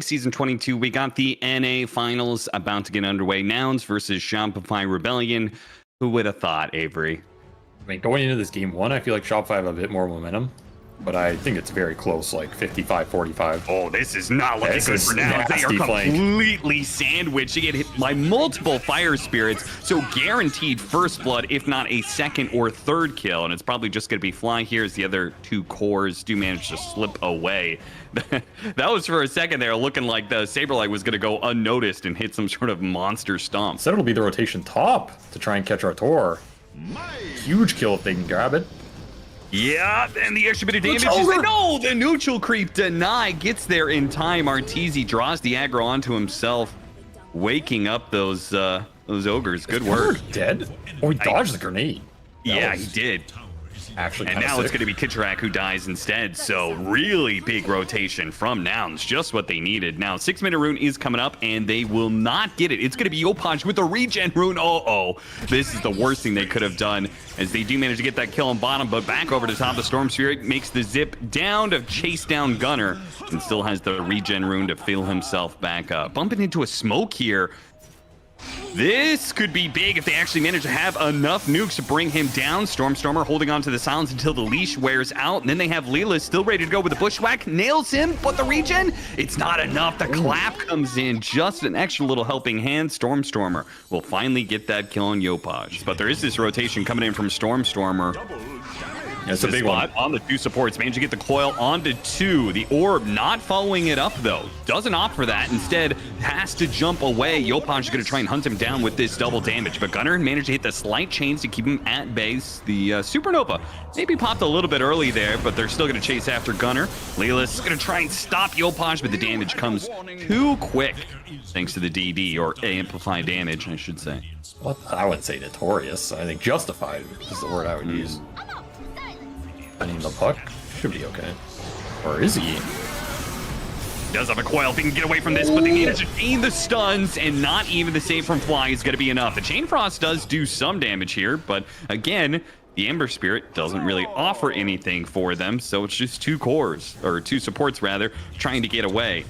Season 22, we got the NA finals about to get underway. Nouns versus Shopify Rebellion. Who would have thought, Avery? I mean, going into this game one, I feel like Shopify have a bit more momentum, but I think it's very close, like 55-45. Oh, this is not looking good for Nouns. They are completely sandwiched. They get hit by multiple fire spirits, so guaranteed first blood, if not a second or third kill, and it's probably just going to be Fly here as the other two cores do manage to slip away. That was for a second there looking like the Saberlight was going to go unnoticed and hit some sort of monster stomp. Instead, it'll be the rotation top to try and catch our Tor. Huge kill if they can grab it. Yeah, and the extra bit of damage is no, the neutral creep deny gets there in time. Arteezy draws the aggro onto himself, waking up those ogres. Good work. Dead? Oh, he dodged the grenade. Yeah, he did. Actually, and now it's going to be Kitcherak who dies instead. So really big rotation from Nouns, just what they needed. Now 6-minute rune is coming up, and they will not get it. It's going to be Yopaj with the regen rune. This is the worst thing they could have done, as they do manage to get that kill on bottom. But back over to top, the Storm Spirit makes the zip down to chase down Gunner, and still has the regen rune to fill himself back up. Bumping into a smoke here. This could be big if they actually manage to have enough nukes to bring him down. Stormstormer holding on to the silence until the leash wears out. And then they have Leela still ready to go with the bushwhack. Nails him, but the regen, it's not enough. The clap comes in. Just an extra little helping hand. Stormstormer will finally get that kill on Yopaj. But there is this rotation coming in from Stormstormer. Yeah, it's a big one. On the two supports, managed to get the coil onto two. The orb not following it up, though. Doesn't opt for that. Instead, has to jump away. Yopaj is going to try and hunt him down with this double damage. But Gunner managed to hit the slight chains to keep him at base. The Supernova maybe popped a little bit early there, but they're still going to chase after Gunner. Leela's going to try and stop Yopaj, but the damage comes too quick. Thanks to the DD, or amplified damage, I should say. Well, I wouldn't say notorious. I think justified is the word I would use. I mean, the puck should be okay. Or is he? Does have a coil. They can get away from this, but they need to chain the stuns, and not even the save from Fly is going to be enough. The Chain Frost does do some damage here, but again, the Ember Spirit doesn't really offer anything for them, so it's just two cores, or two supports rather, trying to get away.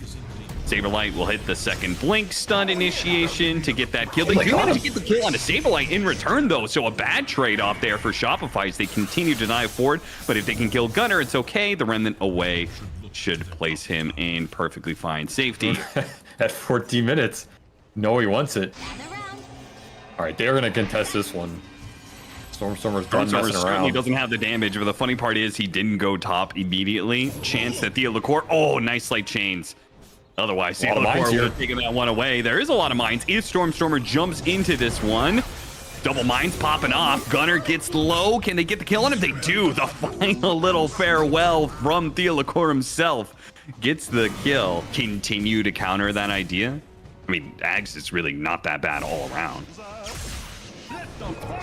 Saberlight will hit the second blink stun initiation to get that kill. They do manage to get the kill on a Saberlight in return, though, so a bad trade-off there for Shopify as they continue to dive forward. But if they can kill Gunner, it's okay. The Remnant away should place him in perfectly fine safety. At 14 minutes. No, he wants it. All right, they're going to contest this one. Stormstormer's done messing around. Certainly doesn't have the damage, but the funny part is he didn't go top immediately. Chance that Theo Lacour. Oh, nice light chains. Otherwise, Theo Lacour would have taken that one away. There is a lot of mines. If Stormstormer jumps into this one, double mines popping off. Gunner gets low. Can they get the kill on him? They do. The final little farewell from Theo Lacour himself gets the kill. Continue to counter that idea. I mean, Ags is really not that bad all around.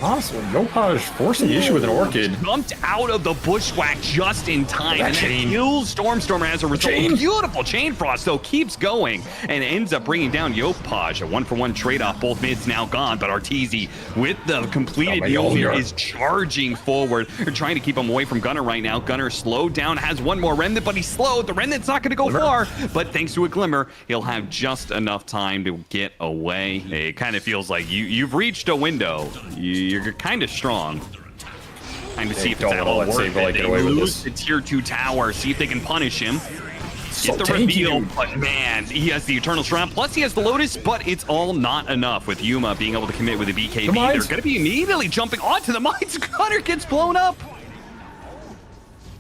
Awesome. Yopaj forcing the issue with an Orchid. Jumped out of the bushwhack just in time, and that kills Stormstormer as a result. Beautiful Chain Frost, though, keeps going and ends up bringing down Yopaj. A 1-for-1 trade-off. Both mids now gone, but Arteezy with the completed Mjolnir is charging forward. They're trying to keep him away from Gunner right now. Gunner slowed down, has one more Remnant, but he's slowed. The Remnant's not going to go far, but thanks to a Glimmer, he'll have just enough time to get away. It kind of feels like you've reached a window. You're kind of strong. Time to see if it's at all worth it. They lose the tier 2 tower. See if they can punish him. Get the reveal, but man, he has the Eternal Shroud. Plus he has the Lotus, but it's all not enough with Yuma being able to commit with the BKB. They're going to be immediately jumping onto the mines. Gunner gets blown up.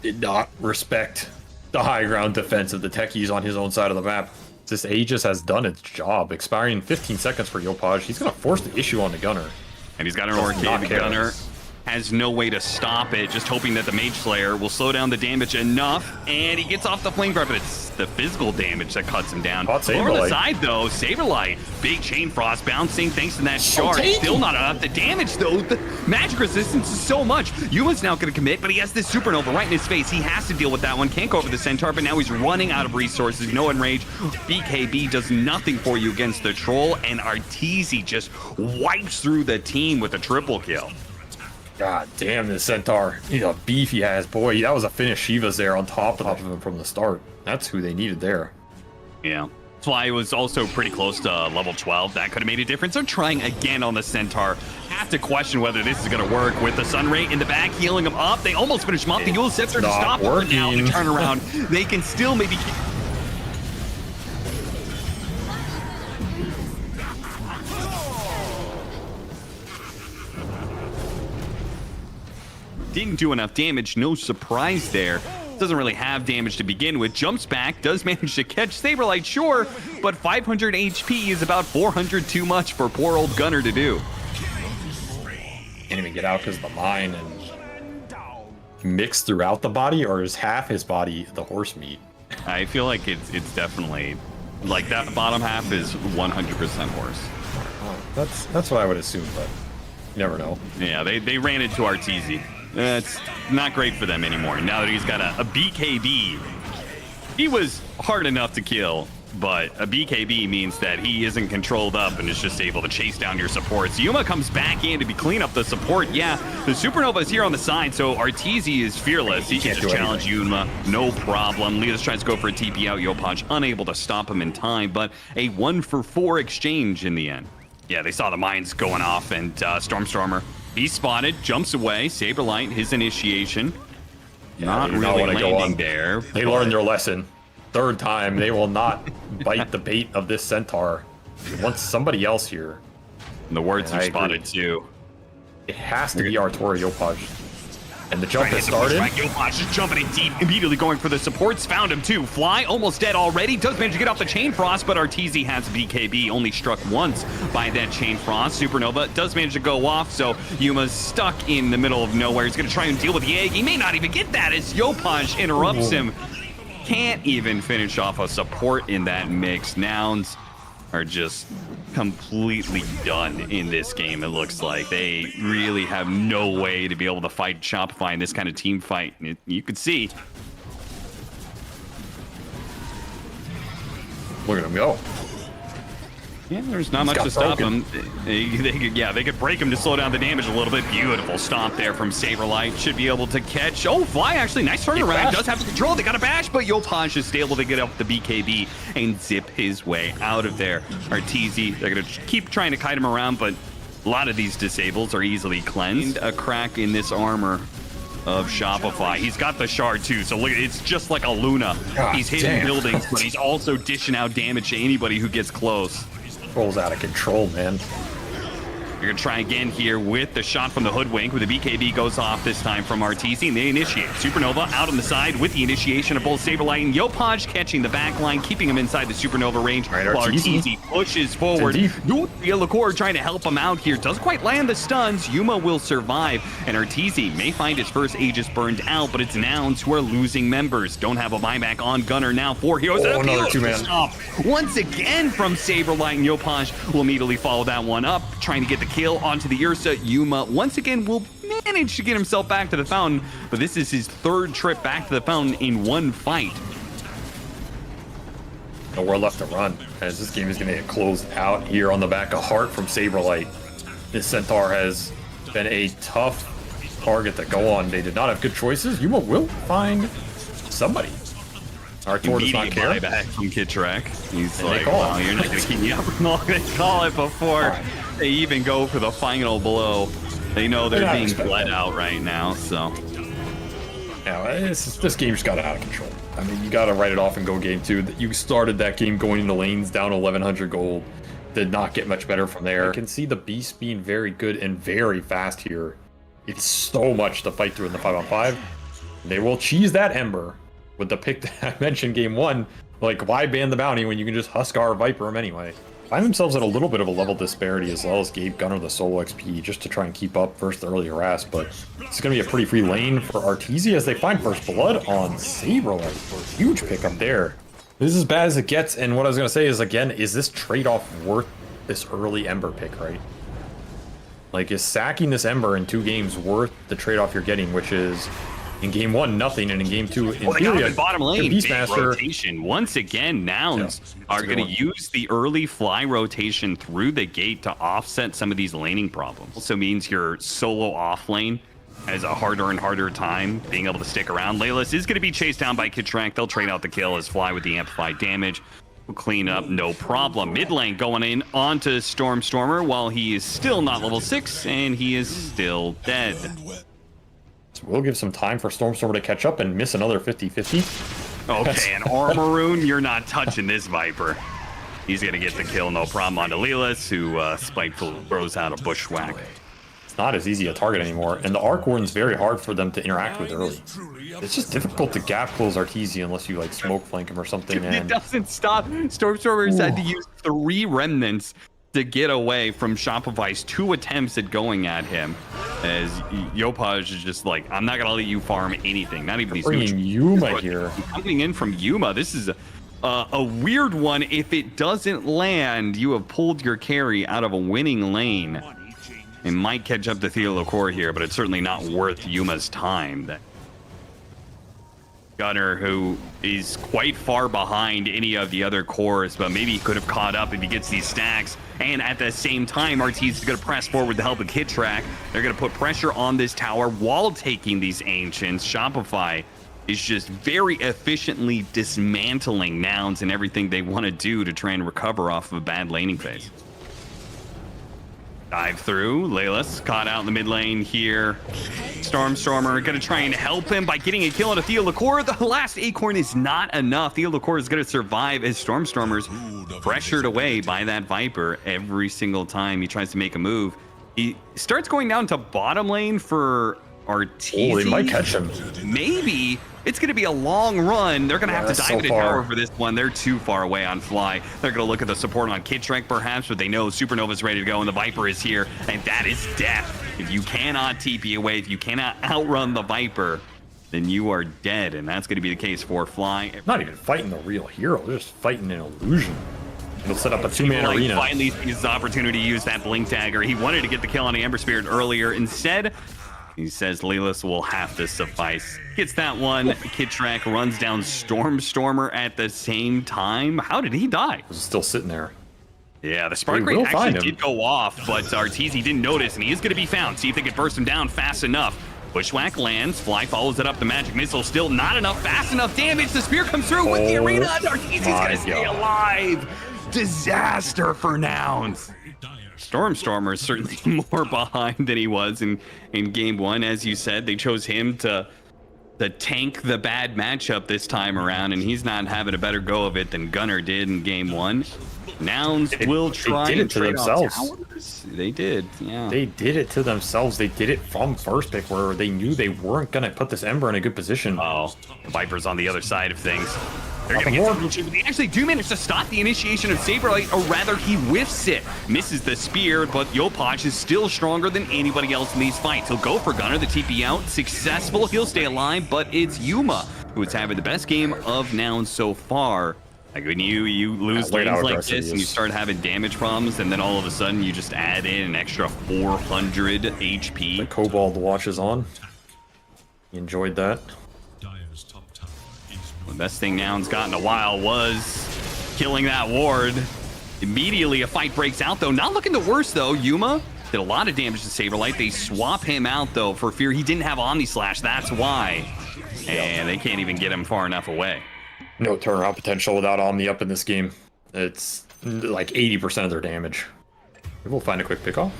Did not respect the high ground defense of the techies on his own side of the map. This Aegis has done its job. Expiring 15 seconds for Yopaj. He's going to force the issue on the Gunner. And he's got an Orchid. Gunner has no way to stop it, just hoping that the Mage Slayer will slow down the damage enough, and he gets off the Flamethrower, but it's the physical damage that cuts him down. Over the side, though, Saberlight, big Chain Frost bouncing thanks to that shard. Still not enough. The damage, though, the magic resistance is so much. Yuma's now going to commit, but he has this Supernova right in his face. He has to deal with that one. Can't go over the Centaur, but now he's running out of resources. No Enrage. BKB does nothing for you against the Troll, and Arteezy just wipes through the team with a triple kill. God damn, this Centaur. He's a beef he has. Boy, that was a finish. Shiva's there on top of him from the start. That's who they needed there. Yeah. Fly was also pretty close to level 12. That could have made a difference. They're trying again on the Centaur. Have to question whether this is going to work with the Sun Ray in the back, healing him up. They almost finish him up. The Yule Scepter to stop him now. The turnaround. They can still maybe keep... Didn't do enough damage. No surprise there. Doesn't really have damage to begin with. Jumps back, does manage to catch Saberlight, sure, but 500 HP is about 400 too much for poor old Gunner to do. Can't even get out because of the mine and mixed throughout the body, or is half his body the horse meat? I feel like it's definitely like that bottom half is 100% horse. That's what I would assume, but you never know. Yeah, they ran into Arteezy. It's not great for them anymore. Now that he's got a BKB, he was hard enough to kill, but a BKB means that he isn't controlled up and is just able to chase down your supports. Yuma comes back in to clean up the support. Yeah, the Supernova is here on the side, so Arteezy is fearless. He can just challenge Yuma, no problem. Leos tries to go for a TP out. Yopaj unable to stop him in time, but a 1-for-4 exchange in the end. Yeah, they saw the mines going off, and Stormstormer, he's spotted, jumps away. Saberlight, his initiation. Yeah, not really landing there. They learned their lesson. Third time, they will not bite the bait of this Centaur. He wants somebody else here. And the words are spotted too. It has to be Artura Yopaj. And the jump has started. Yopaj just jumping in deep, immediately going for the supports. Found him too. Fly almost dead already. Does manage to get off the Chain Frost, but Arteezy has BKB, only struck once by that Chain Frost. Supernova does manage to go off, so Yuma's stuck in the middle of nowhere. He's going to try and deal with the egg. He may not even get that as Yopaj interrupts him. Can't even finish off a support in that mix. Nouns are just completely done in this game. It looks like they really have no way to be able to fight Shopify in this kind of team fight. You could see. Look at him go. Yeah, there's not much to stop him. They could break him to slow down the damage a little bit. Beautiful stomp there from Saberlight. Should be able to catch. Oh, Fly actually, nice turnaround. Does have to control. They got a bash, but Yopaj is able to get up the BKB and zip his way out of there. Arteezy, they're going to keep trying to kite him around, but a lot of these disables are easily cleansed. A crack in this armor of Shopify. He's got the shard too, so look, it's just like a Luna. He's hitting buildings, but he's also dishing out damage to anybody who gets close. Rolls out of control, man. You're gonna try again here with the shot from the Hoodwink, with the BKB goes off this time from Arteezy, and they initiate. Supernova out on the side with the initiation of both Saberlight and Yopaj catching the back line, keeping him inside the Supernova range. Right, while Arteezy pushes forward. Lacour trying to help him out here. Doesn't quite land the stuns. Yuma will survive, and Arteezy may find his first Aegis burned out, but it's Nouns who are losing members. Don't have a buyback on Gunner now. 4 heroes. Oh, another two-man. Once again from Saberlight, and Yopaj will immediately follow that one up, trying to get the kill onto the Ursa. Yuma once again will manage to get himself back to the fountain, but this is his third trip back to the fountain in one fight. Nowhere left to run, as this game is going to get closed out here on the back of Heart from Saberlight. This Centaur has been a tough target to go on. They did not have good choices. Yuma will find somebody. Artur does not care. Buyback from Kitrak. He's like, well, you're not going to keep me up long. They call it before they even go for the final blow. They know they're being bled out right now, so. Yeah, this game just got out of control. I mean, you got to write it off and go game 2. You started that game going into lanes down 1100 gold. Did not get much better from there. I can see the Beast being very good and very fast here. It's so much to fight through in the 5-on-5. They will cheese that Ember with the pick that I mentioned game 1. Like, why ban the bounty when you can just Huskar Viper him anyway? Find themselves at a little bit of a level disparity, as well as gave Gunner the solo XP just to try and keep up versus the early harass, but it's going to be a pretty free lane for Arteezy as they find first blood on Saberlight for a huge pick up there. This is as bad as it gets, and what I was going to say is, again, is this trade-off worth this early Ember pick, right? Like, is sacking this Ember in 2 games worth the trade-off you're getting, which is in game 1, nothing, and in game 2, in theory, bottom lane, Beastmaster rotation. Once again, Nouns are going to use the early Fly rotation through the gate to offset some of these laning problems. Also means your solo off lane has a harder and harder time being able to stick around. Laylis is going to be chased down by Kitrak. They'll trade out the kill as Fly with the amplified damage. clean up, no problem. Mid lane going in onto Stormer while he is still not level 6 and he is still dead. So we'll give some time for Stormer to catch up and miss another 50-50. Okay, and Armaroon, you're not touching this Viper. He's gonna get the kill, no problem, onto Lelis, who spiteful throws out a bushwhack. It's not as easy a target anymore, and the Arc Warden's very hard for them to interact with early. It's just difficult to gap close Arteezy unless you like smoke flank him or something. It doesn't stop. Stormstormers had to use 3 remnants to get away from Shopify's 2 attempts at going at him. As Yopaj is just like, I'm not gonna let you farm anything, not even these. Bringing Yuma here. Coming in from Yuma, this is a weird one. If it doesn't land, you have pulled your carry out of a winning lane. It might catch up to Theolocor here, but it's certainly not worth Yuma's time. That Gunner, who is quite far behind any of the other cores, but maybe he could have caught up if he gets these stacks. And at the same time, Arteezy is going to press forward with the help of Kit Track. They're going to put pressure on this tower while taking these Ancients. Shopify is just very efficiently dismantling Nouns and everything they want to do to try and recover off of a bad laning phase. Dive through. Lelis caught out in the mid lane here. Stormer going to try and help him by getting a kill on a Theolocor. The last Acorn is not enough. Theolocor is going to survive as Storm's pressured away by that Viper every single time he tries to make a move. He starts going down to bottom lane for Arteezy. Oh, they might catch him. Maybe. It's going to be a long run. They're going to have to dive into tower for this one. They're too far away on Fly. They're going to look at the support on Kit Shrek perhaps, but they know Supernova's ready to go and the Viper is here, and that is death. If you cannot TP away, if you cannot outrun the Viper, then you are dead, and that's going to be the case for Fly. Not even fighting the real hero. They're just fighting an illusion. It'll set up a 2-man arena. Finally sees the opportunity to use that Blink Dagger. He wanted to get the kill on the Ember Spirit earlier. Instead, he says Lelis will have to suffice. Gets that one. Kit Track runs down Stormer at the same time. How did he die? He was still sitting there. Yeah, the Spark Rate actually did go off, but Arteezy didn't notice, and he is going to be found. See if they can burst him down fast enough. Bushwhack lands. Fly follows it up. The Magic Missile still not enough. Fast enough damage. The Spear comes through with the arena. Arteezy's going to stay alive. Disaster for Nouns. Stormer is certainly more behind than he was in game 1. As you said, they chose him to tank the bad matchup this time around, and he's not having a better go of it than Gunner did in game 1. Nouns will try and trade off towers. They did, yeah. They did it to themselves. They did it from first pick, where they knew they weren't going to put this Ember in a good position. Oh, the Viper's on the other side of things. They're gonna get they actually do manage to stop the initiation of Saberlight, or rather he whiffs it. Misses the spear, but Yopaj is still stronger than anybody else in these fights. He'll go for Gunner, the TP out. Successful, he'll stay alive, but it's Yuma who is having the best game of Nouns so far. Like when you lose lanes like this and you start having damage problems, and then all of a sudden you just add in an extra 400 HP. The Kobold watch is on. You enjoyed that. The best thing Nouns got in a while was killing that ward. Immediately a fight breaks out though. Not looking the worst though. Yuma did a lot of damage to Saberlight. They swap him out though for fear he didn't have Omni Slash. That's why. And they can't even get him far enough away. No turnaround potential without Omni up in this game. It's like 80% of their damage. Maybe we'll find a quick pickoff.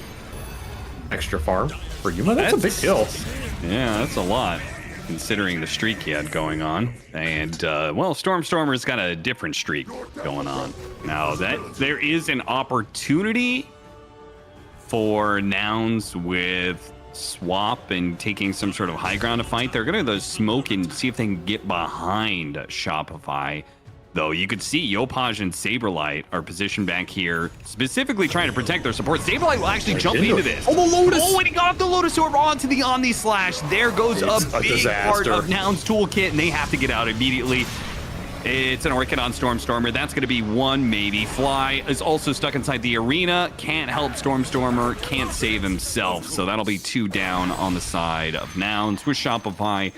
Extra farm for Yuma. That's a big kill. Yeah, that's a lot, considering the streak he had going on. And, well, Stormer's got a different streak going on. Now, there is an opportunity for Nouns with swap and taking some sort of high ground to fight. They're going to smoke and see if they can get behind Shopify. Though you could see Yopaj and Saberlight are positioned back here, specifically trying to protect their support. Saberlight will actually jump into this. Oh, the Lotus! Oh, and he got off the Lotus Orb onto the Omni Slash. There goes a big part of Nouns' toolkit, and they have to get out immediately. It's an Orchid on Stormer. That's going to be one, maybe. Fly is also stuck inside the arena. Can't help Stormer. Can't save himself. So that'll be 2 down on the side of Nouns with Shopify.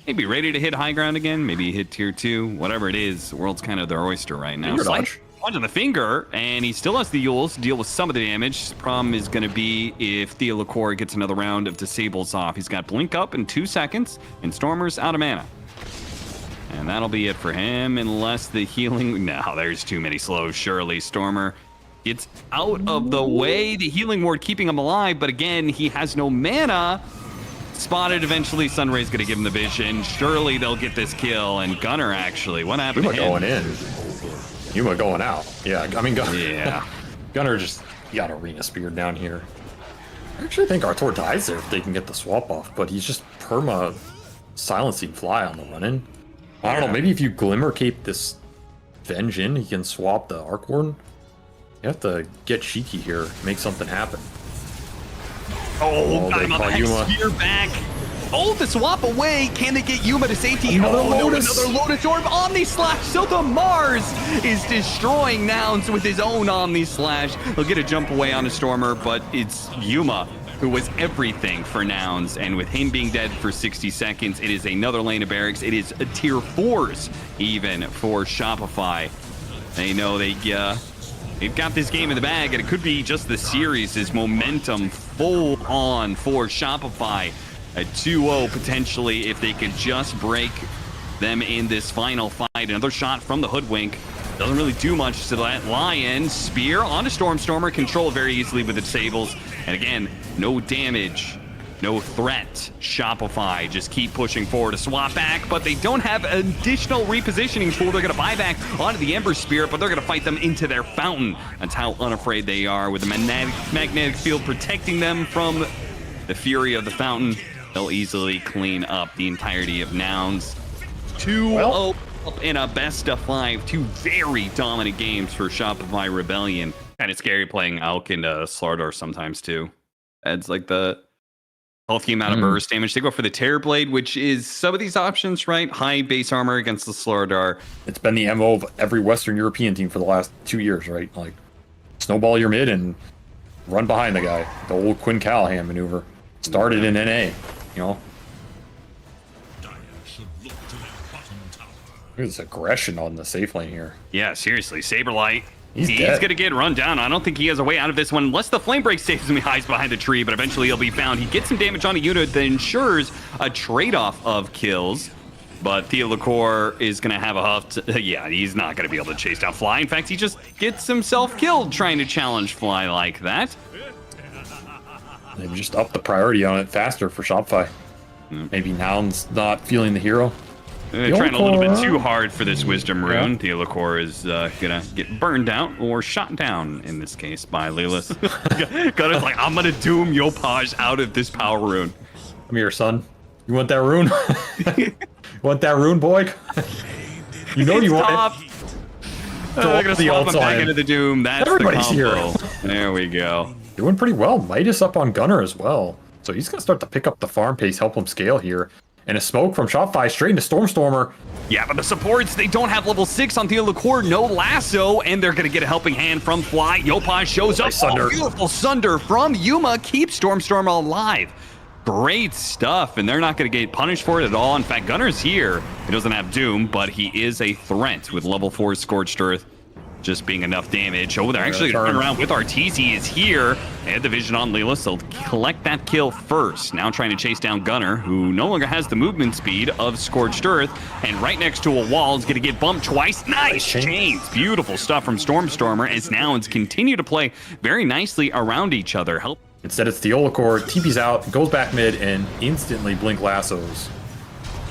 Maybe ready to hit high ground again. Maybe hit tier 2. Whatever it is, the world's kind of their oyster right now. Punch on the finger, and he still has the Yules to deal with some of the damage. The problem is going to be if Theolocor gets another round of disables off. He's got Blink up in 2 seconds, and Stormer's out of mana. And that'll be it for him, unless the healing... No, there's too many slows, surely. Stormer gets out of the way. The healing ward keeping him alive, but again, he has no mana. Spotted eventually. Sunray's going to give him the vision. Surely they'll get this kill. And Gunner, actually, what happened to him? going in. Yuma going out. Yeah, I mean, Yeah. Gunner just got Arena Spear down here. I actually think Arthur dies there if they can get the swap off, but he's just perma silencing Fly on the run-in. I don't know, maybe if you Glimmer Cape this Venge in, he can swap the Arc Warden. You have to get cheeky here, make something happen. Oh, got him on the Hex Spear back. Oh, the swap away. Can they get Yuma to safety? Another Lotus Orb. Omni Slash. Silta Mars is destroying Nouns with his own Omni Slash. He'll get a jump away on a Stormer, but it's Yuma who was everything for Nouns. And with him being dead for 60 seconds, it is another lane of barracks. It is a tier 4s even for Shopify. They know they've got this game in the bag, and it could be just the series' momentum full on for Shopify. A 2-0 potentially if they could just break them in this final fight. Another shot from the Hoodwink. Doesn't really do much to that Lion. Spear onto Stormer. Control very easily with the disables. And again, no damage, no threat. Shopify just keep pushing forward. A swap back, but they don't have additional repositioning tool. They're going to buy back onto the Ember Spirit, but they're going to fight them into their fountain. That's how unafraid they are, with the magnetic field protecting them from the fury of the fountain. They'll easily clean up the entirety of Nouns. 2-0 up in a best of 5. Two very dominant games for Shopify Rebellion. Kind of scary playing Alk into Slardar sometimes too. Adds like the healthy amount of burst damage. They go for the Terror Blade, which is some of these options, right? High base armor against the Slardar. It's been the MO of every Western European team for the last 2 years, right? Like, snowball your mid and run behind the guy. The old Quinn Callahan maneuver. Started in NA. You know, look at this aggression on the safe lane here. Yeah, seriously, Saberlight. He's gonna get run down. I don't think he has a way out of this one unless the flame break stays and he hides behind the tree, but eventually he'll be found. He gets some damage on a unit that ensures a trade-off of kills. But Theolacor is gonna have a huff. Yeah, he's not gonna be able to chase down Fly. In fact, he just gets himself killed trying to challenge Fly like that. Maybe just up the priority on it faster for Shopify. Maybe Nouns not feeling the hero. They're trying a little bit too hard for this Wisdom Rune. Theolacor is gonna get burned out or shot down in this case by Lelis. Gunner's like, I'm gonna doom Yopaj out of this power rune. Come here, son. You want that rune? Want that rune, boy? You know you want it. They're gonna swap him back into the doom. That's everybody's the combo. Here. There we go. Doing pretty well. Midas up on Gunner as well. So he's going to start to pick up the farm pace, help him scale here. And a smoke from Shopify straight into Stormer. Yeah, but the supports, they don't have level 6 on Theolacor. No lasso, and they're going to get a helping hand from Fly. Yopaj shows up. Oh, beautiful Sunder from Yuma. Keeps Stormer alive. Great stuff, and they're not going to get punished for it at all. In fact, Gunner's here. He doesn't have Doom, but he is a threat with level 4 Scorched Earth. Just being enough damage. Oh, they're actually going to turn around with Arteezy is here. They had the vision on Lelis. They'll collect that kill first. Now trying to chase down Gunner, who no longer has the movement speed of Scorched Earth. And right next to a wall is going to get bumped twice. Nice chains. Beautiful stuff from Stormer as Nouns continue to play very nicely around each other. Instead, it's Theolacor. TP's out, goes back mid, and instantly Blink lassos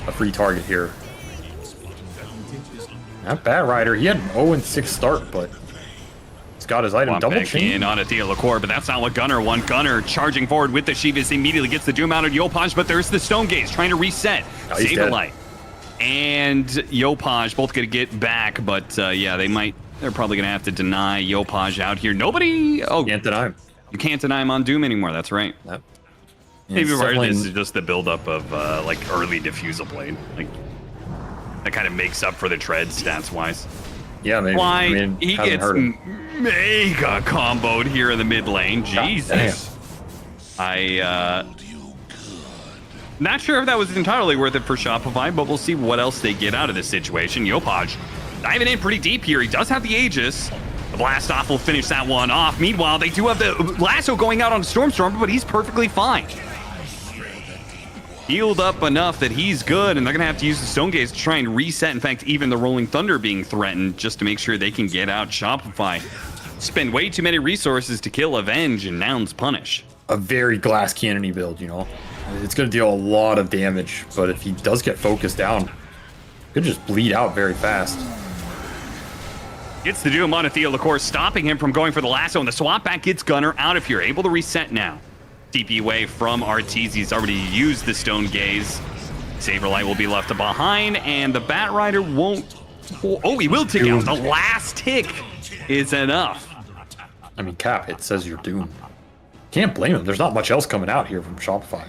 a free target here. Not bad, Ryder. He had an 0-6 start, but he's got his item double chain. On a Theolacor, but that's not what Gunner want. Gunner charging forward with the Shivas immediately gets the Doom out of Yopaj, but there's the Stone Gaze trying to reset. Save the light. And Yopaj both going to get back, but yeah, they're probably going to have to deny Yopaj out here. Nobody. Oh, can't deny him. You can't deny him on Doom anymore. That's right. Yep. Maybe part of this is just the buildup of like early Diffusal Blade. Like, that kind of makes up for the tread stats-wise. Yeah, maybe. Why? I mean, he gets mega comboed here in the mid lane. Jesus. Not sure if that was entirely worth it for Shopify, but we'll see what else they get out of this situation. Yopaj diving in pretty deep here. He does have the Aegis. The blast off will finish that one off. Meanwhile, they do have the lasso going out on Stormer, but he's perfectly fine. healed up enough that he's good, and they're going to have to use the Stone Gaze to try and reset. In fact, even the Rolling Thunder being threatened just to make sure they can get out Shopify. Spend way too many resources to kill Avenge and Nouns Punish. A very glass cannon-y build, you know? It's going to deal a lot of damage, but if he does get focused down, could just bleed out very fast. Gets the Doom on a Theo, of course, stopping him from going for the lasso, and the swap back gets Gunner out of here, able to reset now. TP away from Arteezy. He's already used the Stone Gaze. Saberlight will be left behind, and the Bat Rider won't... Oh, he will tick out. The last tick is enough. I mean, Cap, it says you're doomed. Can't blame him. There's not much else coming out here from Shopify.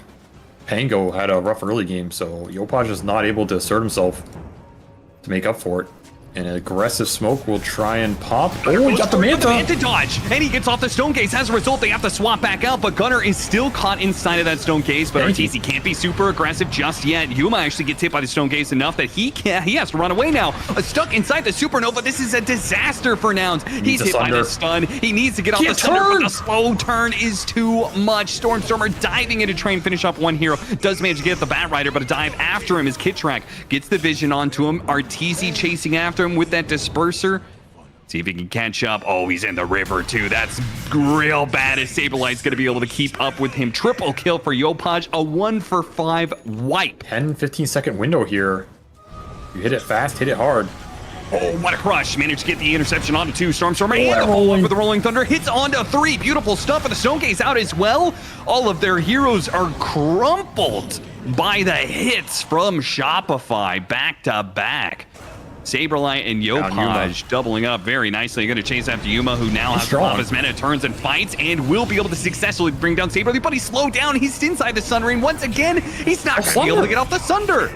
Pango had a rough early game, so Yopaj is not able to assert himself to make up for it. An aggressive smoke will try and pop. Oh, he got the Manta dodge, and he gets off the Stone Gaze. As a result, they have to swap back out, but Gunner is still caught inside of that Stone Gaze, but Arteezy can't be super aggressive just yet. Yuma actually gets hit by the Stone Gaze enough that he has to run away now. Stuck inside the Supernova. This is a disaster for Nouns. He's hit by the stun. He needs to get off the Thunder, but the slow turn is too much. Stormstormer diving into train, finish up one hero. Does manage to get the Bat Rider, but a dive after him is Kitrak. Gets the vision onto him. Arteezy chasing after him with that disperser. See if he can catch up. Oh, he's in the river too. That's real bad as Saberlight's going to be able to keep up with him. Triple kill for Yopaj. A 1-for-5 wipe. 10-15 second window here. You hit it fast, hit it hard. Oh, what a crush. Managed to get the interception onto 2. Stormstormer and the follow-up with the Rolling Thunder. Hits onto 3. Beautiful stuff. And the Stone Gaze out as well. All of their heroes are crumpled by the hits from Shopify back to back. Saberlight and Yopaj doubling up very nicely. Going to chase after Yuma, who now has all of his mana, turns and fights, and will be able to successfully bring down Saberlight, but he's slowed down. He's inside the Sun Ring. Once again, he's not going to be able to get off the Sunder.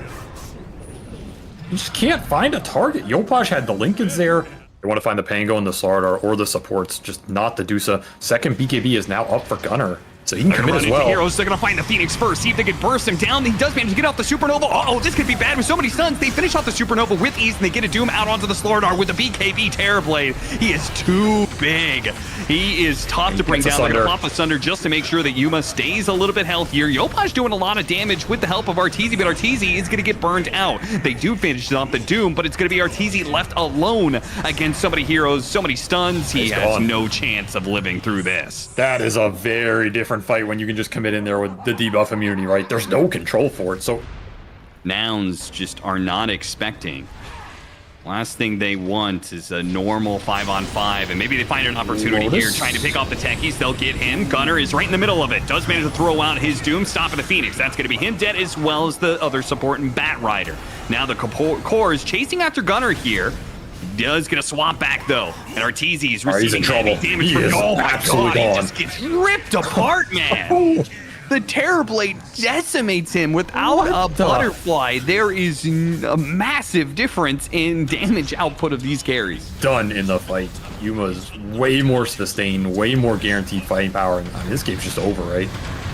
You just can't find a target. Yopaj had the Lincolns there. They want to find the Pango and the Slardar or the supports, just not the Dusa. Second BKB is now up for Gunner. So he can commit as well. Heroes, they're going to find the Phoenix first, see if they can burst him down. He does manage to get off the Supernova. Uh-oh, this could be bad with so many stuns. They finish off the Supernova with ease, and they get a Doom out onto the Slardar with the BKB Terrorblade. He is too big. He is tough to bring down. They're going to pop a Sunder just to make sure that Yuma stays a little bit healthier. Yopaj doing a lot of damage with the help of Arteezy, but Arteezy is going to get burned out. They do finish off the Doom, but it's going to be Arteezy left alone against so many heroes, so many stuns. He has no chance of living through this. That is a very different fight when you can just commit in there with the debuff immunity, right? There's no control for it, so... Nouns just are not expecting. Last thing they want is a normal 5-on-5, and maybe they find an opportunity here trying to pick off the techies. They'll get him. Gunner is right in the middle of it. Does manage to throw out his Doom, stopping the Phoenix. That's going to be him dead, as well as the other support and Bat Rider. Now the core is chasing after Gunner here. Does get a swap back though, and Arteezy is receiving heavy damage from. Oh my god, he just gets ripped apart, man. The Terrorblade decimates him without a butterfly. There is a massive difference in damage output of these carries. Done in the fight. Yuma's way more sustained, way more guaranteed fighting power. I mean, this game's just over, right?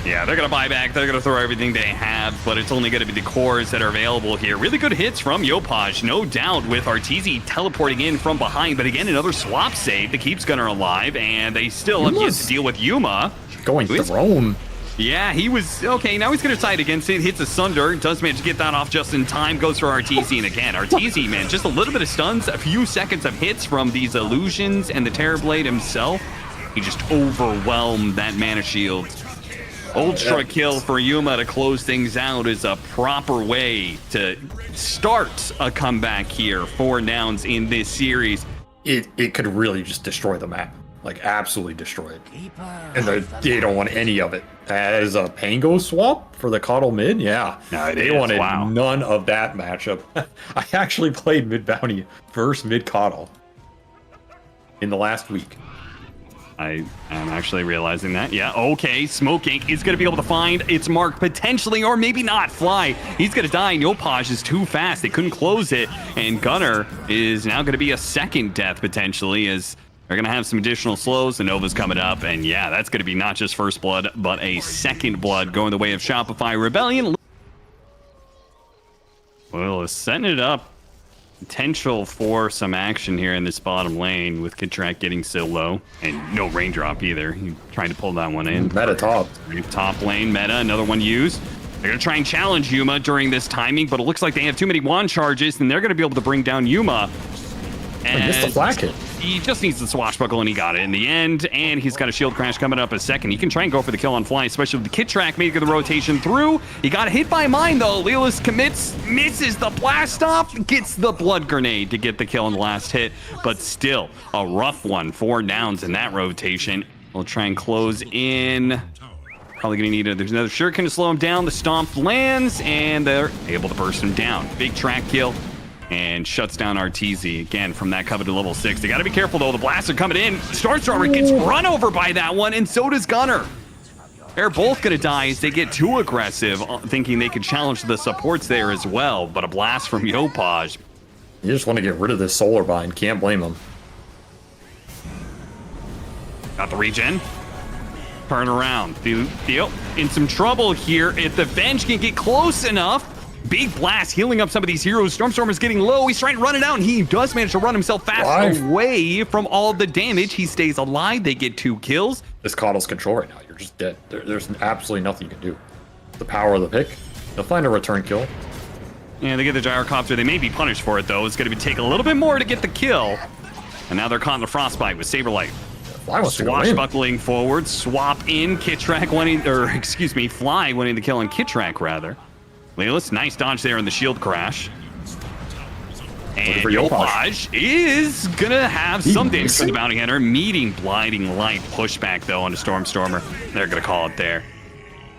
Yeah, they're going to buy back. They're going to throw everything they have, but it's only going to be the cores that are available here. Really good hits from Yopaj, no doubt, with Arteezy teleporting in from behind. But again, another swap save that keeps Gunner alive, and they still have yet to deal with Yuma. Going thrown. Yeah, he was... Okay, now he's going to side against it. Hits a Sunder. Does manage to get that off just in time. Goes for Arteezy, and again, Arteezy, man, just a little bit of stuns, a few seconds of hits from these illusions, and the Terrorblade himself. He just overwhelmed that mana shield. Ultra kill for Yuma to close things out is a proper way to start a comeback here for Nouns in this series. It could really just destroy the map. Like, absolutely destroy it. And they don't want any of it. As a Pango swap for the Coddle mid? Yeah. No, they wanted none of that matchup. I actually played mid Bounty versus mid Coddle in the last week. I am actually realizing that. Yeah, okay. Smoking is going to be able to find its mark potentially, or maybe not. Fly. He's going to die. Yopaj is too fast. They couldn't close it. And Gunner is now going to be a second death potentially, as they're going to have some additional slows. The Nova's coming up. And yeah, that's going to be not just first blood, but a second blood going the way of Shopify Rebellion. Well, setting it up. Potential for some action here in this bottom lane with Kitrak getting so low, and no raindrop either. He trying to pull that one in. Meta top. Top lane meta, another one used. They're going to try and challenge Yuma during this timing, but it looks like they have too many wand charges, and they're going to be able to bring down Yuma. And missed the flag hit. He just needs the swashbuckle, and he got it in the end. And he's got a shield crash coming up a second. He can try and go for the kill on fly, especially with the kit track making the rotation through. He got hit by mine, though. Lelis commits, misses the blast off, gets the blood grenade to get the kill on the last hit. But still, a rough one for Nouns in that rotation. We'll try and close in. Probably going to need there's another shuriken to slow him down. The stomp lands, and they're able to burst him down. Big track kill. And shuts down RTZ again from that coveted level 6. They got to be careful, though. The blasts are coming in. Stormstormer gets run over by that one, and so does Gunner. They're both going to die as they get too aggressive, thinking they could challenge the supports there as well. But a blast from Yopaj. You just want to get rid of this solar bind. Can't blame him. Got the regen. Turn around. Theo in some trouble here. If the Venge can get close enough. Big blast healing up some of these heroes. Stormstormer's getting low. He's trying to run it out, and he does manage to run himself fast away from all the damage. He stays alive. They get 2 kills. This Coddle's control right now. You're just dead. There's absolutely nothing you can do. The power of the pick. They'll find a return kill. And they get the gyrocopter. They may be punished for it, though. It's going to take a little bit more to get the kill. And now they're caught in the frostbite with Saberlight. Swashbuckling forward. Swap in. Kitrak winning, or excuse me, Fly winning the kill on Kitrak, rather. Lelis, nice dodge there in the shield crash. And Yopaj is gonna have some damage from the bounty hunter, meeting blinding light pushback though onto Stormstormer. They're gonna call it there.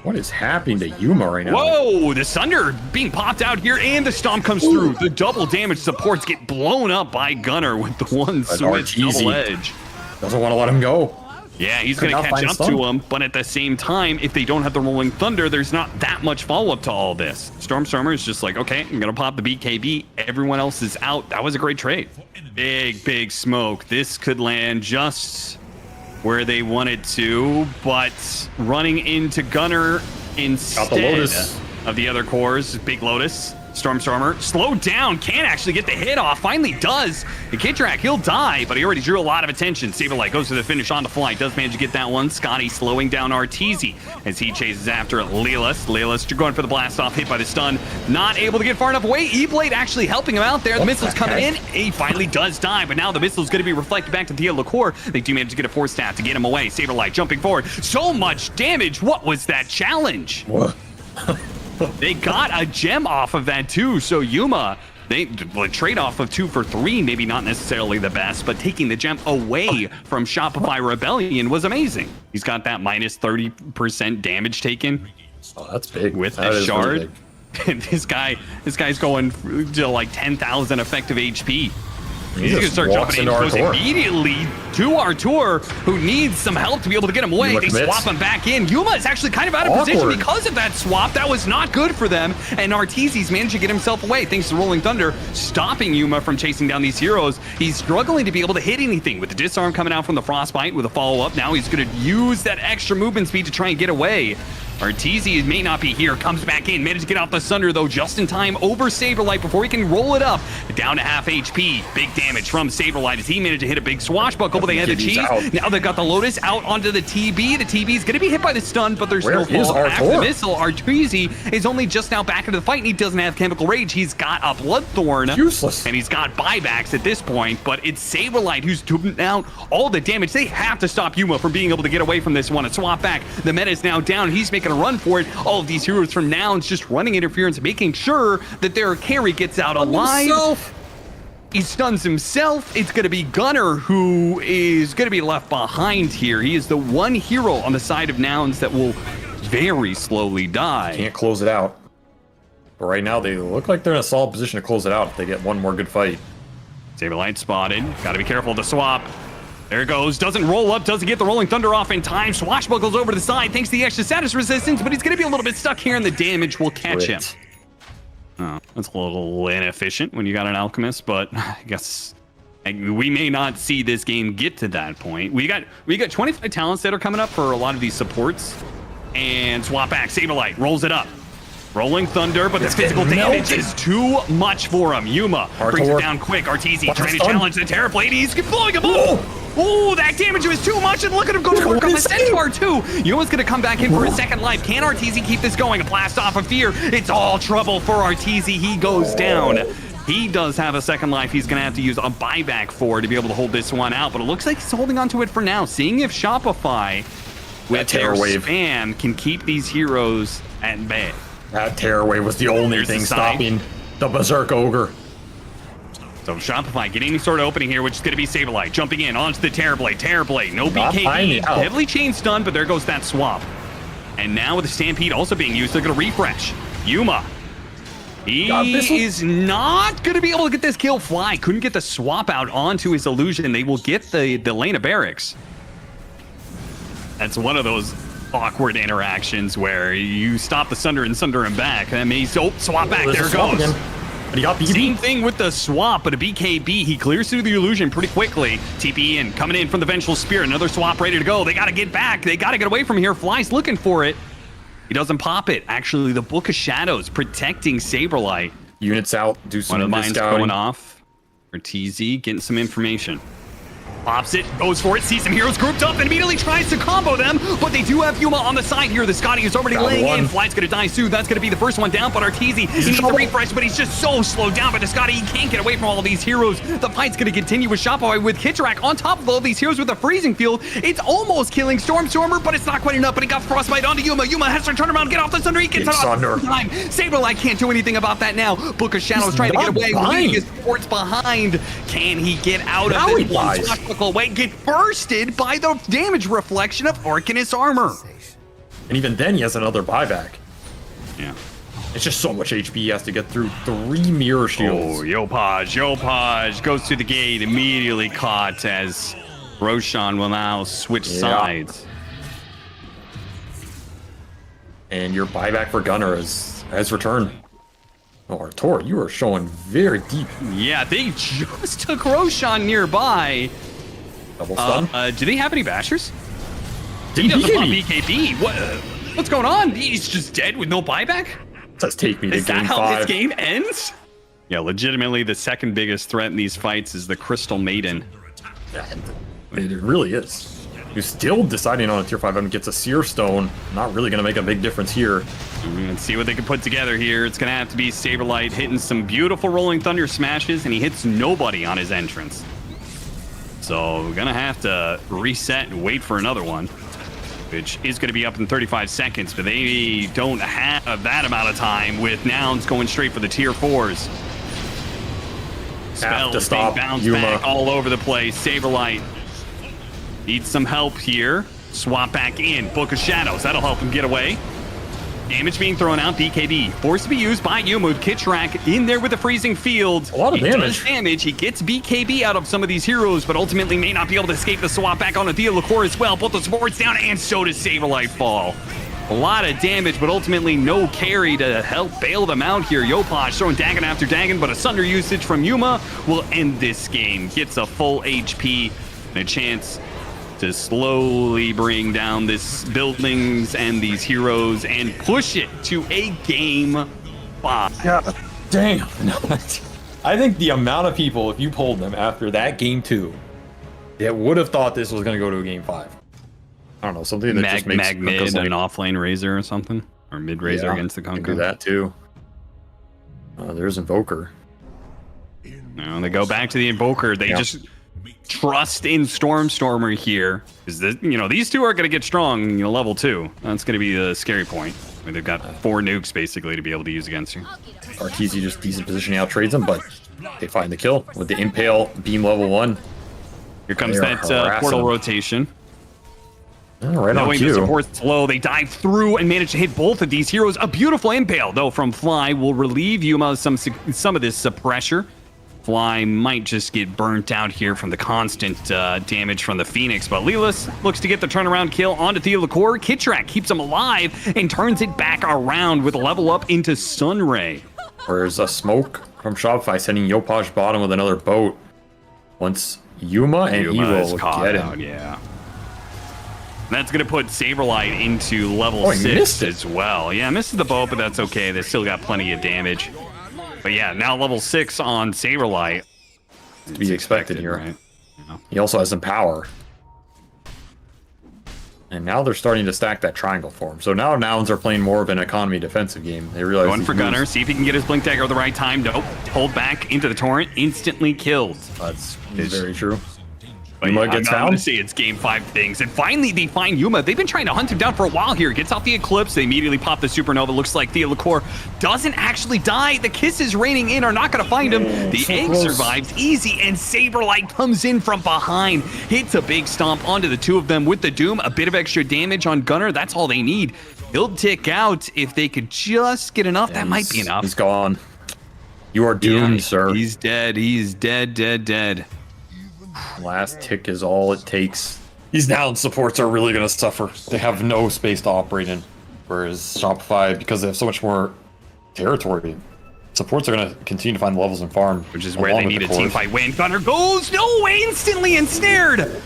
What is happening to Yuma right now? Whoa, the Sunder being popped out here, and the stomp comes through. The double damage supports get blown up by Gunner with the one switch double edge. Doesn't want to let him go. Yeah, he's going to catch up to him, but at the same time, if they don't have the Rolling Thunder, there's not that much follow-up to all this. Stormstormer is just like, okay, I'm going to pop the BKB. Everyone else is out. That was a great trade. Big smoke. This could land just where they wanted to, but running into Gunner instead of the other cores. Big Lotus. Stormstormer slowed down, can't actually get the hit off, finally does. The Kitrak, he'll die, but he already drew a lot of attention. Saberlight goes to the finish on the fly, does manage to get that one. Scotty slowing down RTZ as he chases after Lelis. Lelis going for the blast off, hit by the stun, not able to get far enough away. E-Blade actually helping him out there. The missile's coming in, he finally does die, but now the missile's going to be reflected back to Theo Lacour. They do manage to get a 4-stat to get him away. Saberlight jumping forward, so much damage. What was that challenge? What? They got a gem off of that too, so Yuma, the trade-off of 2 for 3, maybe not necessarily the best, but taking the gem away from Shopify Rebellion was amazing. He's got that minus 30% damage taken. Oh, that's big. With the shard. And this guy's going to like 10,000 effective HP. He's going to start jumping in close immediately to Artur, who needs some help to be able to get him away. They swap him back in. Yuma is actually kind of out of position because of that swap. That was not good for them. And Arteezy's managed to get himself away thanks to Rolling Thunder, stopping Yuma from chasing down these heroes. He's struggling to be able to hit anything with the disarm coming out from the Frostbite with a follow-up. Now he's going to use that extra movement speed to try and get away. Arteezy may not be here, comes back in, managed to get off the Sunder though just in time over Saberlight before he can roll it up. Down to half HP. Big damage from Saberlight as he managed to hit a big swashbuckle, but they had the cheese. Now they've got the Lotus out onto the TB. The TB is going to be hit by the stun, but there's no fall after the missile. Arteezy is only just now back into the fight, and he doesn't have Chemical Rage. He's got a Bloodthorn. Useless. And he's got buybacks at this point, but it's Saberlight who's doing out all the damage. They have to stop Yuma from being able to get away from this one and swap back. The meta is now down. He's making a run for it. All of these heroes from Nouns just running interference, making sure that their carry gets out alive. He stuns himself. It's going to be Gunner who is going to be left behind here. He is the one hero on the side of Nouns that will very slowly die. Can't close it out. But right now, they look like they're in a solid position to close it out if they get one more good fight. Saberlight spotted. Got to be careful of the swap. There it goes. Doesn't roll up. Doesn't get the Rolling Thunder off in time. Swashbuckles over to the side. Thanks to the extra status resistance, but he's going to be a little bit stuck here, and the damage will catch him. Oh, that's a little inefficient when you got an Alchemist, but I guess we may not see this game get to that point. We got 25 talents that are coming up for a lot of these supports. And swap back. Saberlight rolls it up. Rolling Thunder, but this physical damage is too much for him. Yuma brings it down quick. Arteezy trying to challenge the Terrorblade. He's blowing him up. Oh, that damage was too much, and look at him go to work on the Centaur too. Yuma's gonna come back in for a second life. Can Arteezy keep this going? A blast off of Fear. It's all trouble for Arteezy. He goes down. He does have a second life he's going to have to use a buyback for to be able to hold this one out, but it looks like he's holding on to it for now, seeing if Shopify with their spam can keep these heroes at bay. That Terror Wave was the only thing stopping the Berserk Ogre. So Shopify getting any sort of opening here, which is going to be Saberlight jumping in onto the Terrorblade. Terrorblade, no BKB, heavily chain stun, but there goes that swap. And now with the Stampede also being used, they're going to refresh. Yuma. He is not going to be able to get this kill. Fly couldn't get the swap out onto his illusion. They will get the lane of barracks. That's one of those awkward interactions where you stop the Sunder and Sunder him back. That means, swap back. There it goes. But he got BKB. Same thing with the swap, but a BKB. He clears through the illusion pretty quickly. TP in, coming in from the Vengeful Spear. Another swap ready to go. They got to get back. They got to get away from here. Fly's looking for it. He doesn't pop it. Actually, the Book of Shadows protecting Saberlight. Units out, do some one of the mines scouting. going off. For TZ, getting some information. Pops it, goes for it, sees some heroes grouped up, and immediately tries to combo them, but they do have Yuma on the side here. The Scotty is already laying in. Flight's gonna die soon. That's gonna be the first one down, but Arteezy, he needs to refresh, but he's just so slowed down by the Scotty. He can't get away from all of these heroes. The fight's gonna continue with Shopify with Kitrak on top of all these heroes with a freezing field. It's almost killing Stormstormer, but it's not quite enough, but he got Frostbite onto Yuma. Yuma has to turn around, get off the Sunder. He gets it off time. Saberlight can't do anything about that now. Book of Shadows trying to get away. Leaving his supports behind. Can he get out of it? Swashbuckle away. Get bursted by the damage reflection of Arcanist armor. And even then, he has another buyback. Yeah. It's just so much HP he has to get through 3 mirror shields. Oh, Yopaj goes to the gate, immediately caught as Roshan will now switch sides. And your buyback for Gunner has returned. Oh, Artur, you are showing very deep. Yeah, they just took Roshan nearby. Double stun. Do they have any bashers? He doesn't pop BKB. What's going on? He's just dead with no buyback? It says take me to game 5. Is that how this game ends? Yeah, legitimately the second biggest threat in these fights is the Crystal Maiden. It really is. He's still deciding on a tier 5 and gets a Seer Stone. Not really going to make a big difference here. Let's see what they can put together here. It's going to have to be Saberlight hitting some beautiful Rolling Thunder smashes, and he hits nobody on his entrance. So we're going to have to reset and wait for another one, which is going to be up in 35 seconds, but they don't have that amount of time with Nouns going straight for the tier 4s. Spells being bounced back all over the place. Saberlight needs some help here. Swap back in. Book of Shadows. That'll help him get away. Damage being thrown out. BKB forced to be used by Yuma. Kitrak in there with the freezing field. A lot of damage. He gets BKB out of some of these heroes, but ultimately may not be able to escape the swap back on Athea Lacor as well. Both the supports down, and so does Saberlight fall. A lot of damage, but ultimately no carry to help bail them out here. Yopaj throwing Dagon after Dagon, but a Sunder usage from Yuma will end this game. Gets a full HP and a chance to slowly bring down this buildings and these heroes and push it to a game 5. God damn. I think the amount of people, if you pulled them after that game 2, that would have thought this was going to go to a game 5. I don't know, something that just makes mid an offlane Razor or something, or mid Razor against the Kunkka. Do that too. There's Invoker. No, they go back to the Invoker. They just trust in Stormstormer here, because these two are going to get strong. Level 2. That's going to be the scary point. I mean, they've got 4 nukes basically to be able to use against you. Arteezy just decent positioning out trades them, but they find the kill with the Impale Beam level 1. Here comes that portal rotation. Right on cue. The support's low. They dive through and manage to hit both of these heroes. A beautiful Impale, though, from Fly will relieve Yuma of some of this pressure. Fly might just get burnt out here from the constant damage from the Phoenix, but Lelis looks to get the turnaround kill onto Thea Lacor. Kitrak keeps him alive and turns it back around with a level up into Sunray. There's a smoke from Shopify sending Yopaj bottom with another boat. Once Yuma and Evo get him. Yeah. That's going to put Saberlight into level 6 as well. Yeah, misses the boat, but that's okay. They still got plenty of damage. But yeah, now level 6 on Saberlight. To be expected here. Right? He also has some power. And now they're starting to stack that triangle for him. So now Nouns are playing more of an economy defensive game. They realize going for Gunner, see if he can get his blink dagger at the right time. Nope. Pulled back into the torrent, instantly killed. That's very true. But Yuma gets I'm down. gonna say it's game 5 things. And finally, they find Yuma. They've been trying to hunt him down for a while here. Gets off the Eclipse. They immediately pop the Supernova. Looks like Theodore doesn't actually die. The kisses raining in are not going to find him. The so egg close. survives easy, and Saberlight comes in from behind. Hits a big stomp onto the two of them with the Doom. A bit of extra damage on Gunner. That's all they need. He'll tick out. If they could just get enough, that might be enough. He's gone. You are doomed, sir. He's dead. He's dead, dead, dead. Last tick is all it takes. These Nouns supports are really going to suffer. They have no space to operate in. Whereas Shopify, because they have so much more territory, supports are going to continue to find levels and farm. Which is where they need a team fight win. Gunner goes, no, instantly ensnared.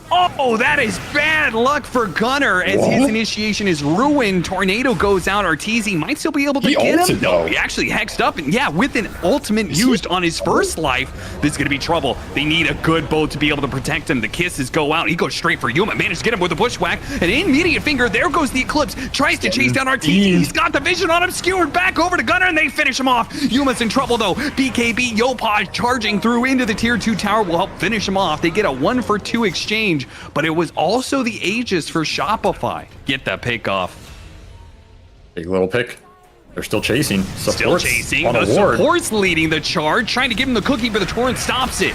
Oh, that is bad luck for Gunner as his initiation is ruined. Tornado goes out. Arteezy might still be able to get him. No, he actually hexed up, and yeah, with an ultimate used on his first life, this is going to be trouble. They need a good bow to be able to protect him. The kisses go out. He goes straight for Yuma. Managed to get him with a bushwhack. An immediate finger. There goes the Eclipse. Tries to chase down Arteezy. He's got the vision on him. Skewered back over to Gunner, and they finish him off. Yuma's in trouble, though. BKB, Yopaj charging through into the tier 2 tower will help finish him off. They get a 1-for-2 exchange. But it was also the Aegis for Shopify. Get that pick off. Big little pick. They're still chasing. Still chasing. The support's leading the charge, trying to give him the cookie, but the torrent stops it.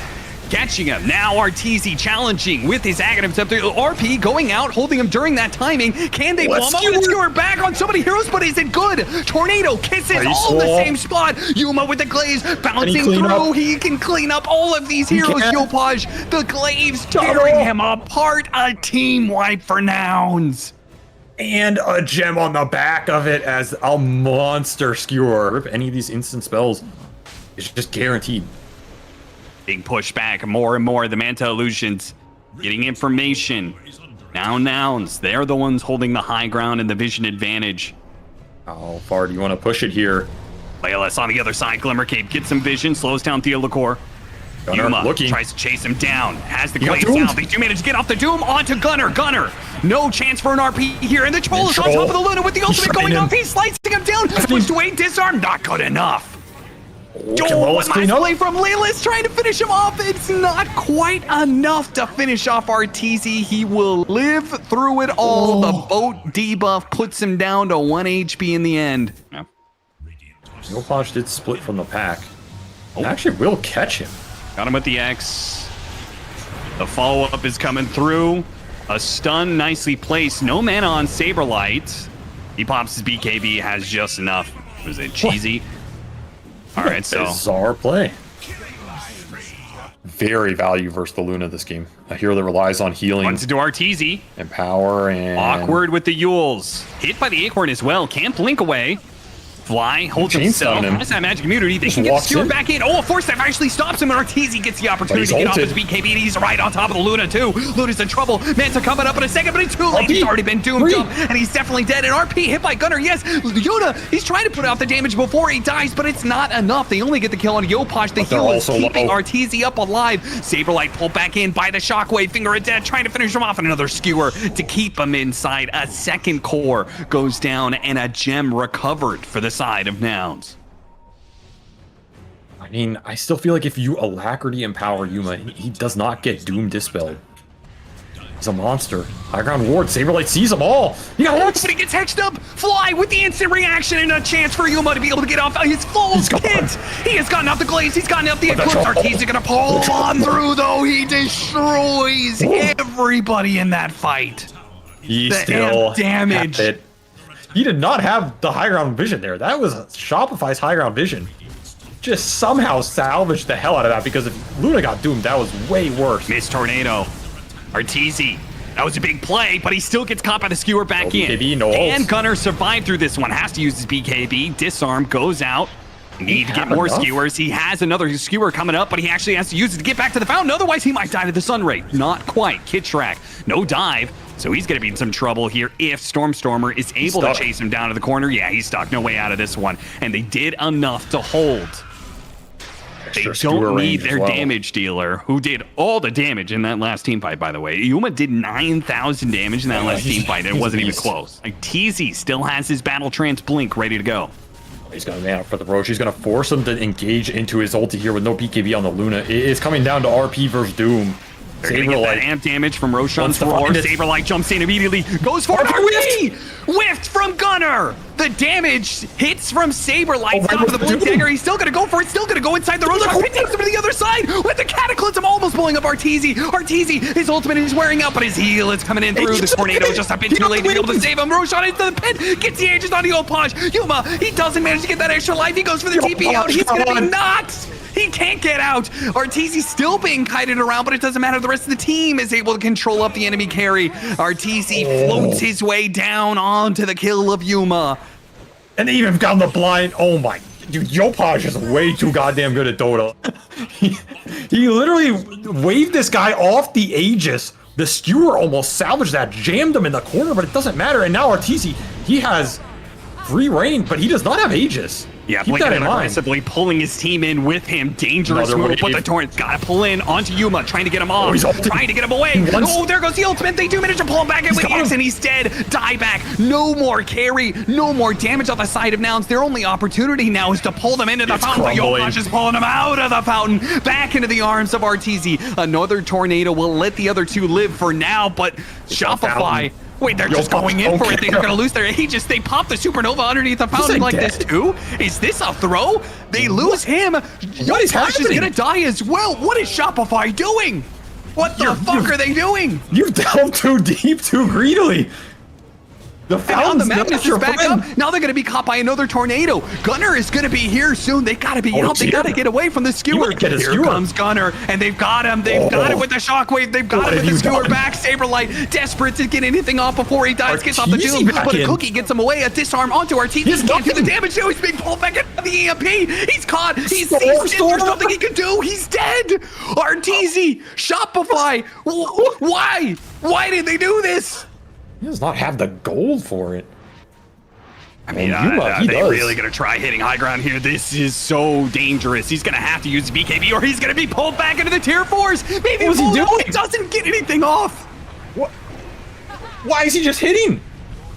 Catching him. Now Arteezy challenging with his Aghanim Scepter. RP going out, holding him during that timing. Can they bomb him? Let's skewer back on so many heroes, but is it good? Tornado kisses all in the same spot. Yuma with the glaze bouncing through. He can clean up all of these heroes. Yopaj, the glaives tearing him apart. A team wipe for Nouns. And a gem on the back of it as a monster skewer. Rip any of these instant spells is just guaranteed. Big pushback, more and more. The Manta Illusions getting information. Now Nouns, they're the ones holding the high ground and the vision advantage. How far do you want to push it here? Laylas on the other side. Glimmer Cape gets some vision, slows down Theodore. Yuma tries to chase him down. Has the glaze down. They do manage to get off the Doom onto Gunner. Gunner, no chance for an RP here. And the Troll is on top of the Luna with the ultimate going off. He's slicing him down. Pushed away, disarm. Not good enough. Nice play from Laylas trying to finish him off. It's not quite enough to finish off Arteezy. He will live through it all. The boat debuff puts him down to 1 HP in the end. Yopaj did split from the pack. Actually will catch him. Got him with the X. The follow-up is coming through. A stun nicely placed. No mana on Saberlight. He pops his BKB, has just enough. Was it cheesy? All right, so bizarre play. Very value versus the Luna this game. A hero that relies on healing. Wants to do Arteezy. And power and... Awkward with the Yules. Hit by the Acorn as well. Can't blink away. Fly, holds himself. Has that magic immunity. They can get skewered back in. Oh, a Force Staff actually stops him, and Arteezy gets the opportunity to get off his BKB, and he's right on top of the Luna, too. Luna's in trouble. Manta coming up in a second, but it's too late. He's already been doomed up, and he's definitely dead. And RP hit by Gunner, yes. Yuna, he's trying to put out the damage before he dies, but it's not enough. They only get the kill on Yopaj. The heal is keeping Arteezy up alive. Saberlight pulled back in by the Shockwave. Finger of Death, trying to finish him off, and another skewer to keep him inside. A second core goes down, and a gem recovered for the side of Nouns. I mean, I still feel like if you Alacrity empower Yuma, he does not get Doom dispelled. He's a monster. High ground ward. Saberlight sees them all. He got hexed. But he gets hexed up. Fly with the instant reaction and a chance for Yuma to be able to get off his full hit. He has gotten off the glaze. He's gotten off the Eclipse. Arteezy gonna pull on through, though. He destroys everybody in that fight. He still damage. He did not have the high ground vision there. That was Shopify's high ground vision. Just somehow salvaged the hell out of that, because if Luna got doomed, that was way worse. Miss Tornado. Arteezy. That was a big play, but he still gets caught by the skewer back in. BKB, and Gunner survived through this one. Has to use his BKB. Disarm goes out. Need to get more skewers. He has another skewer coming up, but he actually has to use it to get back to the fountain. Otherwise, he might die to the Sun Ray. Not quite. Kittrack. No dive. So he's going to be in some trouble here if Stormstormer is able to chase him down to the corner. Yeah, he's stuck. No way out of this one. And they did enough to hold. They extra skewer don't need range as their well. damage dealer, who did all the damage in that last team fight, by the way. Yuma did 9,000 damage in that last team fight, and it wasn't even close. Like, TZ still has his Battle Trance Blink ready to go. He's going to man up for the Roche. He's going to force him to engage into his ulti here with no BKB on the Luna. It is coming down to RP versus Doom. They're going to get that amp damage from Roshan's roar. Saberlight jumps in immediately, goes for an RP! Whiffed from Gunnar! The damage hits from Saberlight. Top of the blink dagger. He's still going to go for it. Still going to go inside the Roshan. Pit takes him to the other side with the Cataclysm almost blowing up Arteezy. Arteezy, his ultimate is wearing out, but his heal is coming in through. The tornado just a bit too late to be able to save him. Roshan into the pit. Gets the Aegis on the Opage. Yuma, he doesn't manage to get that extra life. He goes for the TP out. He's going to be knocked. He can't get out. Arteezy's still being kited around, but it doesn't matter. The rest of the team is able to control up the enemy carry. Arteezy floats his way down onto the kill of Yuma. And they even got the blind. Oh my. Dude, Yopaj is way too goddamn good at Dota. he literally waved this guy off the Aegis. The skewer almost salvaged that, jammed him in the corner, but it doesn't matter. And now Arteezy, he has free reign, but he does not have Aegis. Yeah, blinking in aggressively, pulling his team in with him. Dangerous move, but the Torrent's gotta pull in onto Yuma, trying to get him off, trying to get him away. Oh, there goes the ultimate. They do manage to pull him back in with the X, and he's dead. Die back. No more carry, no more damage on the side of Nouns. Their only opportunity now is to pull them into the fountain. But Yopash is pulling him out of the fountain, back into the arms of Arteezy. Another tornado will let the other two live for now, but Shopify. Wait, they're just going in for it. They're going to lose their Aegis. They pop the supernova underneath the fountain like this too. Is this a throw? They lose him. Yopash is going to die as well. What is Shopify doing? What the fuck are they doing? You've delved too deep, too greedily. The Madness is back up. Now they're going to be caught by another tornado. Gunnar is going to be here soon. They got to be out. They got to get away from the skewer. Here comes Gunnar, and they've got him. They've got it with the shockwave. They've got it with the skewer back. Saberlight, desperate to get anything off before he dies, gets off the doom. But a cookie gets him away. A disarm onto Arteezy. He can't do the damage. Now he's being pulled back into the EMP. He's caught. He's there's something he can do. He's dead. Arteezy, Shopify. Why? Why did they do this? He does not have the gold for it. I mean, are they really going to try hitting high ground here? This is so dangerous. He's going to have to use BKB or he's going to be pulled back into the tier 4s. Maybe he doesn't get anything off. What? Why is he just hitting?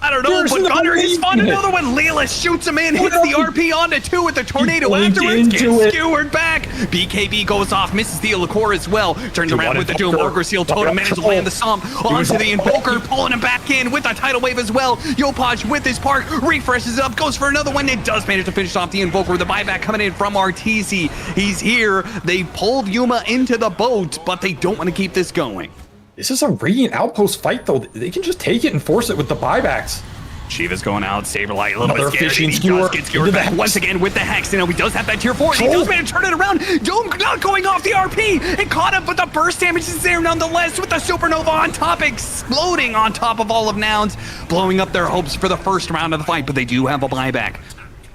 I don't know, but Gunnar, he's found another one. Leela shoots him in, hits the RP onto 2 with the tornado afterwards, gets skewered back. BKB goes off, misses the Alacor as well. Turns around with the Doom, Ogre Seal Totem, manages to land the Stomp onto the Invoker, pulling him back in with a tidal wave as well. Yopaj with his park, refreshes it up, goes for another one. It does manage to finish off the Invoker with the buyback coming in from Arteezy. He's here. They pulled Yuma into the boat, but they don't want to keep this going. This is a Radiant Outpost fight, though. They can just take it and force it with the buybacks. Shiva's going out, Saberlight a little bit scared. He does get skewered back once again with the Hex. You know, he does have that tier 4. He does manage to turn it around. Doom not going off the RP. It caught him, but the burst damage is there nonetheless with the supernova on top, exploding on top of all of Nouns, blowing up their hopes for the first round of the fight, but they do have a buyback.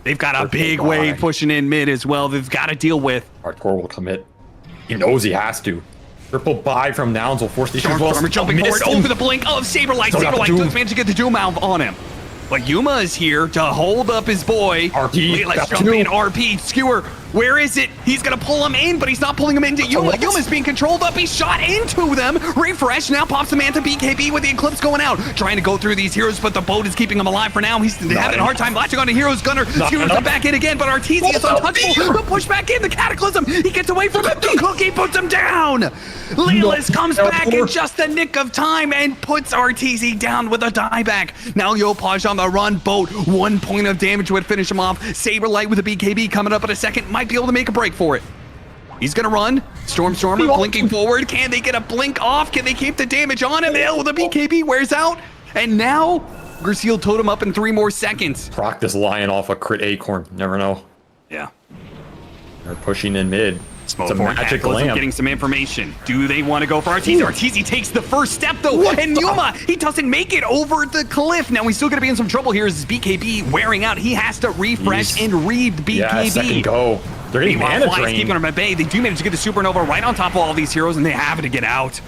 They've got a big wave pushing in mid as well. They've got to deal with. Hardcore will commit. He knows he has to. Triple buy from Nouns will force the Stormstormer jumping forward over the blink of Saberlight. Saberlight does manage to get the Doom out on him. But Yuma is here to hold up his boy. RP, let's jump in. RP, skewer. Where is it? He's going to pull him in, but he's not pulling him into Yuma. Yuma's being controlled up. He's shot into them. Refresh. Now pops the man to BKB with the Eclipse going out. Trying to go through these heroes, but the boat is keeping him alive for now. He's having a hard time latching onto heroes. Gunnar skewers him back in again, but Arteezy is untouchable. The push back in. The Cataclysm. He gets away from it. The cookie puts him down. Lelis comes back in just the nick of time and puts Arteezy down with a dieback. Now Yopaj on the run. Boat. 1 point of damage would finish him off. Saberlight with a BKB coming up in a second. Might be able to make a break for it. He's gonna run. Stormstormer blinking forward. Can they get a blink off? Can they keep the damage on him? The BKB wears out. And now Gerseal Totem up in 3 more seconds. Proc this lion off a crit acorn. Never know. Yeah. They're pushing in mid. Smoke for magic lamp. Getting some information. Do they want to go for Arteezy? Arteezy takes the first step though, and Yuma, he doesn't make it over the cliff. Now he's still gonna be in some trouble here. His BKB wearing out. He has to refresh and read BKB. Yeah, second go. They're getting mana drain. Keeping him at bay. They do manage to get the supernova right on top of all these heroes, and they have to get out.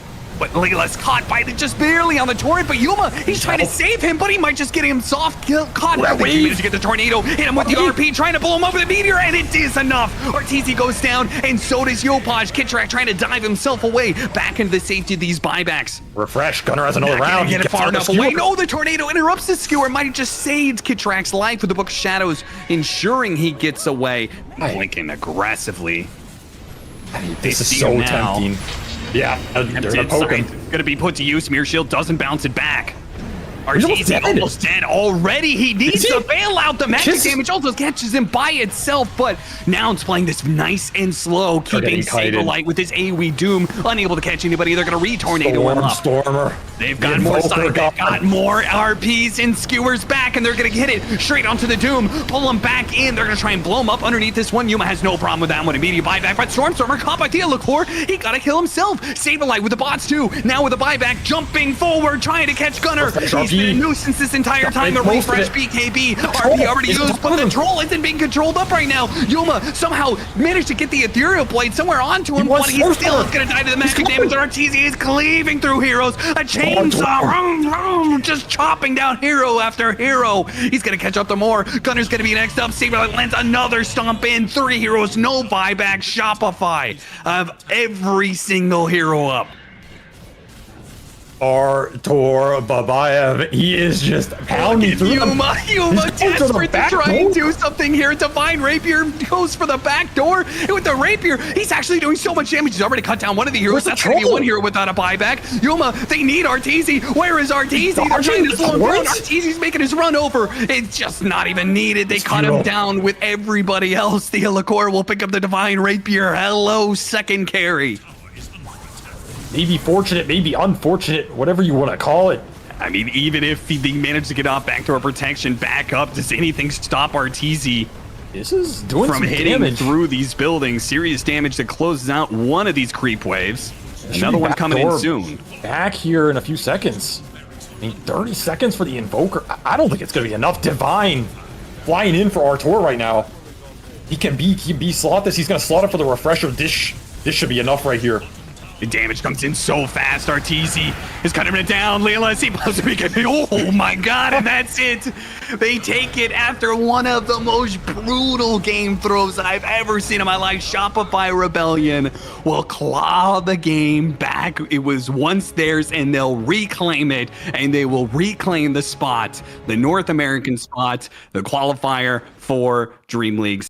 But Leela's caught by just barely on the torrent, but Yuma, he's trying to save him, but he might just get him caught. I think he managed to get the tornado, hit him with the RP, trying to blow him up with a meteor, and it is enough. Arteezy goes down, and so does Yopaj. Kitrak trying to dive himself away, back into the safety of these buybacks. Refresh, Gunnar has another round. Get it far enough away. No, the tornado interrupts the skewer. Might have just saved Kitrak's life with the Book of Shadows, ensuring he gets away. Blinking aggressively. This is so tempting. Yeah, they're gonna poke him. Gonna be put to use. Mirror Shield doesn't bounce it back. Arteezy almost dead already. He needs to bail out. The magic damage also catches him by itself, but NOUNS playing this nice and slow, keeping Saberlight with his AoE Doom, unable to catch anybody. They're gonna re-tornado him up. Stormer. They've got more side, they've got more RPs and skewers back, and they're gonna hit it straight onto the Doom, pull him back in. They're gonna try and blow him up underneath this one. Yuma has no problem with that one. Immediate buyback, but Stormstormer caught by Thealacor. He gotta kill himself. Saberlight with the bots too. Now with the buyback, jumping forward, trying to catch Gunnar. He's been a nuisance this entire time. The refresh BKB. RP already used, but the troll isn't being controlled up right now. Yuma somehow managed to get the Ethereal Blade somewhere onto him, but he still is gonna die to the magic damage. Arteezy is cleaving through heroes. A chainsaw, just chopping down hero after hero. He's gonna catch up to more. Gunnar's gonna be next up. Saberlight lands another stomp in. 3 heroes, no buyback. Shopify of every single hero up. Artur Babayev, he is just pounding through Yuma desperate to try and do something here. Divine Rapier goes for the back door. And with the Rapier, he's actually doing so much damage. He's already cut down one of the heroes. That's going to be one hero without a buyback. Yuma, they need Arteezy. Where is Arteezy? They're trying to slow him down. Arteezy's making his run over. It's just not even needed. They cut him down with everybody else. Thealacor will pick up the Divine Rapier. Hello, second carry. Maybe fortunate, maybe unfortunate, whatever you want to call it. I mean, even if they manage to get off backdoor protection back up, does anything stop Arteezy This is doing from some hitting damage through these buildings? Serious damage that closes out one of these creep waves. Another one coming in soon. Back here in a few seconds. I mean, 30 seconds for the Invoker. I don't think it's going to be enough. Divine flying in for Artur right now. He can slot this. He's going to slot it for the refresher. This should be enough right here. The damage comes in so fast. Arteezy is cutting it down. Leela, he possibly can. Oh my god, and that's it. They take it after one of the most brutal game throws I've ever seen in my life. Shopify Rebellion will claw the game back. It was once theirs, and they'll reclaim it, and they will reclaim the spot, the North American spot, the qualifier for Dream League.